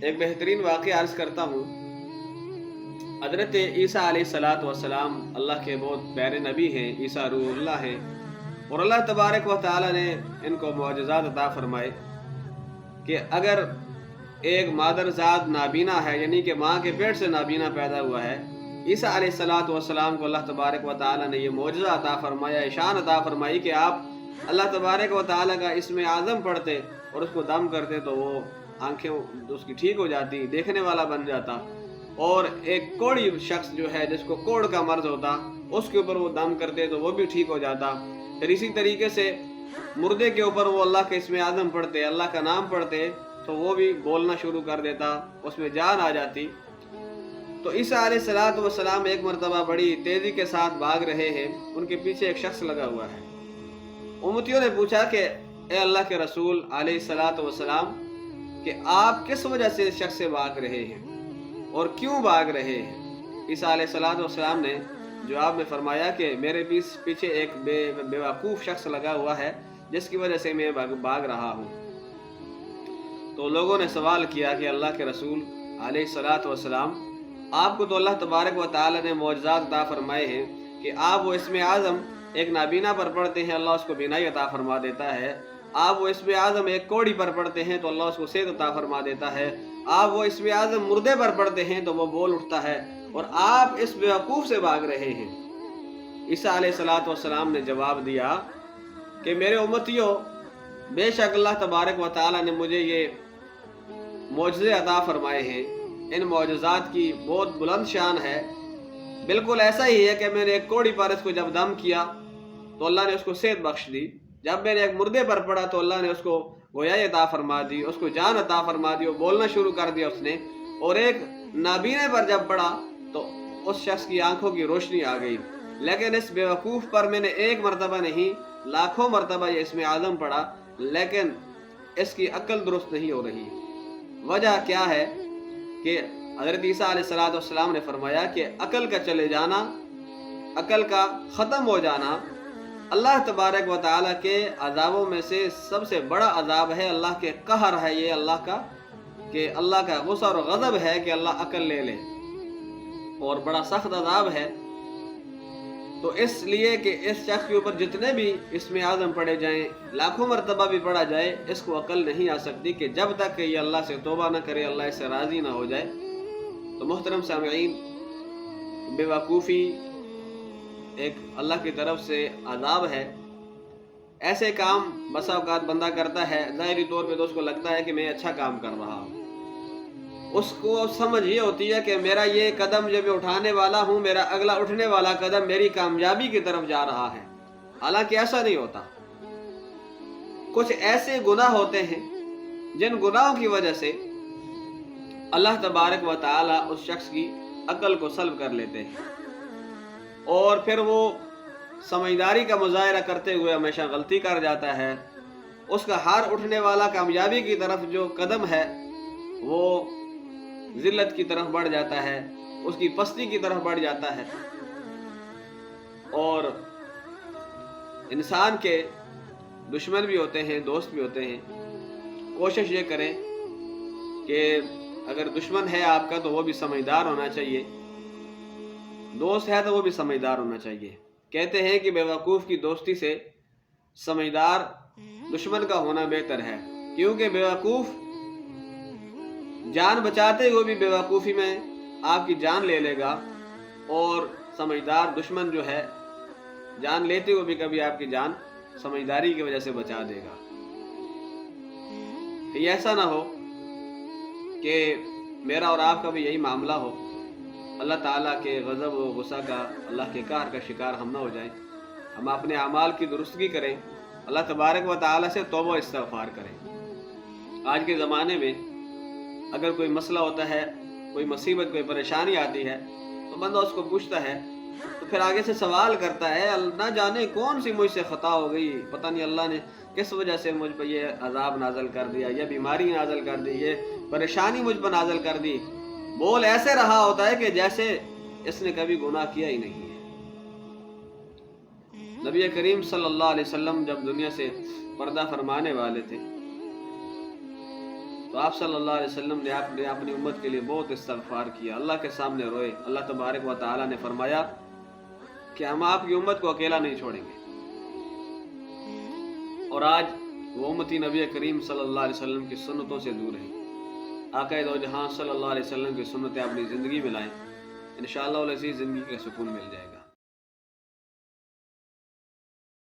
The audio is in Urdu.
ایک بہترین واقعہ عرض کرتا ہوں۔ حضرت عیسیٰ علیہ الصلاۃ والسلام اللہ کے بہت پیارے نبی ہیں، عیسیٰ روح اللہ ہیں، اور اللہ تبارک و تعالی نے ان کو معجزات عطا فرمائے کہ اگر ایک مادر ذات نابینا ہے، یعنی کہ ماں کے پیٹ سے نابینا پیدا ہوا ہے، عیسیٰ علیہ الصلاۃ والسلام کو اللہ تبارک و تعالی نے یہ معجزہ عطا فرمایا، اشان عطا فرمائی کہ آپ اللہ تبارک و تعالی کا اسم اعظم پڑھتے اور اس کو دم کرتے تو وہ آنکھیں اس کی ٹھیک ہو جاتی، دیکھنے والا بن جاتا، اور ایک کوڑی شخص جو ہے جس کو کوڑ کا مرض ہوتا اس کے اوپر وہ دم کرتے تو وہ بھی ٹھیک ہو جاتا۔ پھر اسی طریقے سے مردے کے اوپر وہ اللہ کے اسم اعظم پڑھتے، اللہ کا نام پڑھتے تو وہ بھی بولنا شروع کر دیتا، اس میں جان آ جاتی۔ تو عیسیٰ علیہ الصلاۃ والسلام ایک مرتبہ بڑی تیزی کے ساتھ بھاگ رہے ہیں، ان کے پیچھے ایک شخص لگا ہوا ہے۔ امتیوں نے پوچھا کہ اے اللہ کے رسول علیہ الصلاۃ والسلام کہ آپ کس وجہ سے اس شخص سے بھاگ رہے ہیں اور کیوں بھاگ رہے ہیں؟ عیسیٰ علیہ الصلاۃ والسلام نے جواب میں فرمایا کہ میرے پیچھے ایک بے وقوف شخص لگا ہوا ہے جس کی وجہ سے میں بھاگ رہا ہوں۔ تو لوگوں نے سوال کیا کہ اللہ کے رسول علیہ الصلاۃ والسلام، آپ کو تو اللہ تبارک و تعالی نے معجزات عطا فرمائے ہیں کہ آپ وہ اسم اعظم ایک نابینا پر پڑھتے ہیں، اللہ اس کو بینائی عطا فرما دیتا ہے، آپ وہ اسم اعظم ایک کوڑی پر پڑھتے ہیں تو اللہ اس کو صحت عطا فرما دیتا ہے، آپ وہ اسم اعظم مردے پر پڑھتے ہیں تو وہ بول اٹھتا ہے، اور آپ اس بیوقوف سے بھاگ رہے ہیں۔ عیسیٰ علیہ الصلاۃ والسلام نے جواب دیا کہ میرے امتیوں، بے شک اللہ تبارک و تعالی نے مجھے یہ معجزے عطا فرمائے ہیں، ان معجزات کی بہت بلند شان ہے۔ بالکل ایسا ہی ہے کہ میں نے ایک کوڑی پر اس کو جب دم کیا تو اللہ نے اس کو صحت بخش دی، جب میں نے ایک مردے پر پڑا تو اللہ نے اس کو گویائی عطا فرما دی، اس کو جان عطا فرما دی، بولنا شروع کر دیا اس نے، اور ایک نابینے پر جب پڑا تو اس شخص کی آنکھوں کی روشنی آ گئی۔ لیکن اس بیوقوف پر میں نے ایک مرتبہ نہیں لاکھوں مرتبہ یہ اسم اعظم پڑھا، لیکن اس کی عقل درست نہیں ہو رہی۔ وجہ کیا ہے کہ حضرت عیسیٰ علیہ الصلاۃ والسلام نے فرمایا کہ عقل کا چلے جانا، عقل کا ختم ہو جانا اللہ تبارک و تعالیٰ کے عذابوں میں سے سب سے بڑا عذاب ہے، اللہ کے قہر ہے یہ، اللہ کا غصہ اور غضب ہے کہ اللہ عقل لے لے، اور بڑا سخت عذاب ہے۔ تو اس لیے کہ اس شخص کے اوپر جتنے بھی اسم اعظم پڑھے جائیں، لاکھوں مرتبہ بھی پڑھا جائے، اس کو عقل نہیں آ سکتی کہ جب تک کہ یہ اللہ سے توبہ نہ کرے، اللہ اس سے راضی نہ ہو جائے۔ تو محترم سامعین، بے وقوفی ایک اللہ کی طرف سے عذاب ہے۔ ایسے کام بسا اوقات بندہ کرتا ہے، ظاہری طور پہ تو اس کو لگتا ہے کہ میں اچھا کام کر رہا ہوں، اس کو سمجھ یہ ہوتی ہے کہ میرا یہ قدم جو میں اٹھانے والا ہوں، میرا اگلا اٹھنے والا قدم میری کامیابی کی طرف جا رہا ہے، حالانکہ ایسا نہیں ہوتا۔ کچھ ایسے گناہ ہوتے ہیں جن گناہوں کی وجہ سے اللہ تبارک و تعالی اس شخص کی عقل کو سلب کر لیتے ہیں، اور پھر وہ سمجھداری کا مظاہرہ کرتے ہوئے ہمیشہ غلطی کر جاتا ہے۔ اس کا ہر اٹھنے والا کامیابی کی طرف جو قدم ہے وہ ذلت کی طرف بڑھ جاتا ہے، اس کی پستی کی طرف بڑھ جاتا ہے۔ اور انسان کے دشمن بھی ہوتے ہیں، دوست بھی ہوتے ہیں۔ کوشش یہ کریں کہ اگر دشمن ہے آپ کا تو وہ بھی سمجھدار ہونا چاہیے، دوست ہے تو وہ بھی سمجھدار ہونا چاہیے۔ کہتے ہیں کہ بے وقوف کی دوستی سے سمجھدار دشمن کا ہونا بہتر ہے، کیونکہ بے وقوف جان بچاتے ہوئے بھی بے وقوفی میں آپ کی جان لے لے گا، اور سمجھدار دشمن جو ہے جان لیتے ہوئے بھی کبھی آپ کی جان سمجھداری کی وجہ سے بچا دے گا۔ کہ ایسا نہ ہو کہ میرا اور آپ کا بھی یہی معاملہ ہو، اللہ تعالیٰ کے غضب و غصہ کا، اللہ کے قہر کا شکار ہم نہ ہو جائیں۔ ہم اپنے اعمال کی درستگی کریں، اللہ تبارک و تعالیٰ سے توبہ و استغفار کریں۔ آج کے زمانے میں اگر کوئی مسئلہ ہوتا ہے، کوئی مصیبت، کوئی پریشانی آتی ہے تو بندہ اس کو پوچھتا ہے تو پھر آگے سے سوال کرتا ہے، نہ جانے کون سی مجھ سے خطا ہو گئی، پتہ نہیں اللہ نے کس وجہ سے مجھ پر یہ عذاب نازل کر دیا، یہ بیماری نازل کر دی، یہ پریشانی مجھ پر نازل کر دی۔ بول ایسے رہا ہوتا ہے کہ جیسے اس نے کبھی گناہ کیا ہی نہیں ہے۔ نبی کریم صلی اللہ علیہ وسلم جب دنیا سے پردہ فرمانے والے تھے تو آپ صلی اللہ علیہ وسلم نے اپنی امت کے لیے بہت استغفار کیا، اللہ کے سامنے روئے۔ اللہ تبارک و تعالیٰ نے فرمایا کہ ہم آپ کی امت کو اکیلا نہیں چھوڑیں گے۔ اور آج وہ امتی نبی کریم صلی اللہ علیہ وسلم کی سنتوں سے دور ہیں۔ آقا دو جہاں صلی اللہ علیہ وسلم کی سنتیں اپنی زندگی میں لائیں، انشاءاللہ العزیز زندگی کا سکون مل جائے گا۔